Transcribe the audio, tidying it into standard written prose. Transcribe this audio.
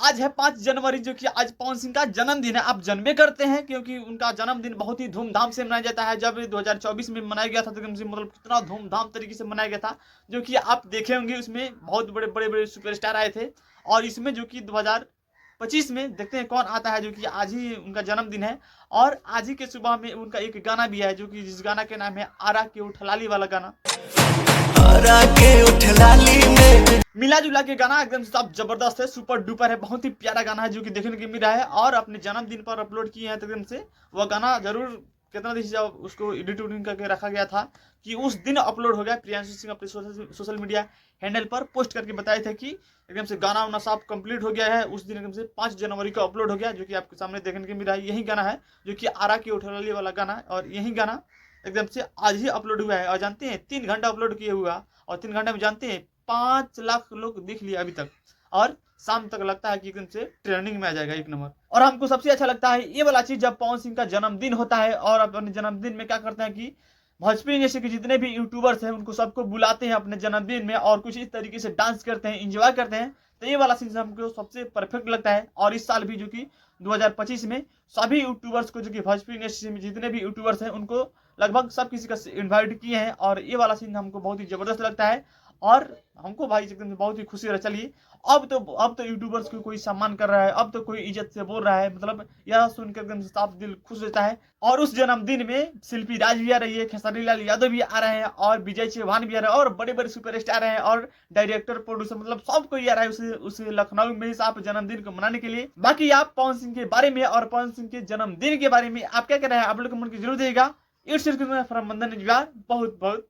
आज है 5 जनवरी, जो कि आज पवन सिंह का जन्मदिन है। आप जन्मे करते हैं क्योंकि उनका जन्मदिन बहुत ही धूमधाम से मनाया जाता है। जब 2024 में मनाया गया था तो एकदम से मतलब कितना धूमधाम तरीके से मनाया गया था, जो कि आप देखे होंगे। उसमें बहुत बड़े बड़े बड़े सुपरस्टार आए थे। और इसमें जो कि 2025 में देखते हैं कौन आता है, जो कि आज ही उनका जन्मदिन है। और आज ही के सुबह में उनका एक गाना भी है, जो कि जिस गाना के नाम है आरा के उठलाली वाला गाना। आरा के उठलाली में मिला जुला के गाना एकदम सब जबरदस्त है, सुपर डुपर है, बहुत ही प्यारा गाना है, जो कि देखने को मिल रहा है। और अपने जन्मदिन पर अपलोड किए हैं तो एकदम से वह गाना जरूर कितना दिन से जब उसको एडिट उडिट करके रखा गया था कि उस दिन अपलोड हो गया। प्रियांशु सिंह अपने सोशल मीडिया हैंडल पर पोस्ट करके बताए थे कि एकदम से गाना वाना सब कंप्लीट हो गया है। उस दिन एकदम से 5 जनवरी को अपलोड हो गया, जो कि आपके सामने देखने को मिल रहा है। यही गाना है जो कि आरा की उठलाली वाला गाना है। और यही गाना एकदम से आज ही अपलोड हुआ है। और जानते हैं 3 घंटा अपलोड किए हुआ, और 3 घंटे में जानते हैं 5 लाख लोग देख लिए अभी तक। और शाम तक लगता है कि एकदम से ट्रेंडिंग में आ जाएगा 1 नंबर। और हमको सबसे अच्छा लगता है ये वाला चीज, जब पवन सिंह का जन्मदिन होता है और अपने जन्मदिन में क्या करते हैं कि भोजपुरी जैसे कि जितने भी यूट्यूबर्स हैं उनको सबको बुलाते हैं अपने जन्मदिन में, और कुछ इस तरीके से डांस करते हैं, इंजॉय करते हैं। तो ये वाला सीन हमको सबसे परफेक्ट लगता है। और इस साल भी जो कि 2025 में सभी यूट्यूबर्स को, जो कि भोजपुरी इंडस्ट्री में जितने भी यूट्यूबर्स हैं उनको लगभग सब किसी का इन्वाइट किए हैं। और ये वाला सीन हमको बहुत ही जबरदस्त लगता है। और हमको भाई एकदम बहुत ही खुशी हो रहा है। चलिए अब तो यूट्यूबर्स को कोई सम्मान कर रहा है, अब तो कोई इज्जत से बोल रहा है, मतलब यह सुनकर एकदम से साफ दिल खुश रहता है। और उस जन्मदिन में शिल्पी राज भी आ रही है, खेसारी लाल यादव भी आ रहे हैं, और विजय चौहान भी आ रहे हैं, और बड़े बड़े सुपरस्टार हैं, और डायरेक्टर प्रोड्यूसर मतलब सब कोई आ रहा है उस लखनऊ में आप जन्मदिन को मनाने के लिए। बाकी आप पवन सिंह के बारे में और पवन सिंह के जन्मदिन के बारे में आप क्या कह रहे हैं, आप लोग कमेंट जरूर देगा। इट्स फ्रॉम मंदन, बहुत बहुत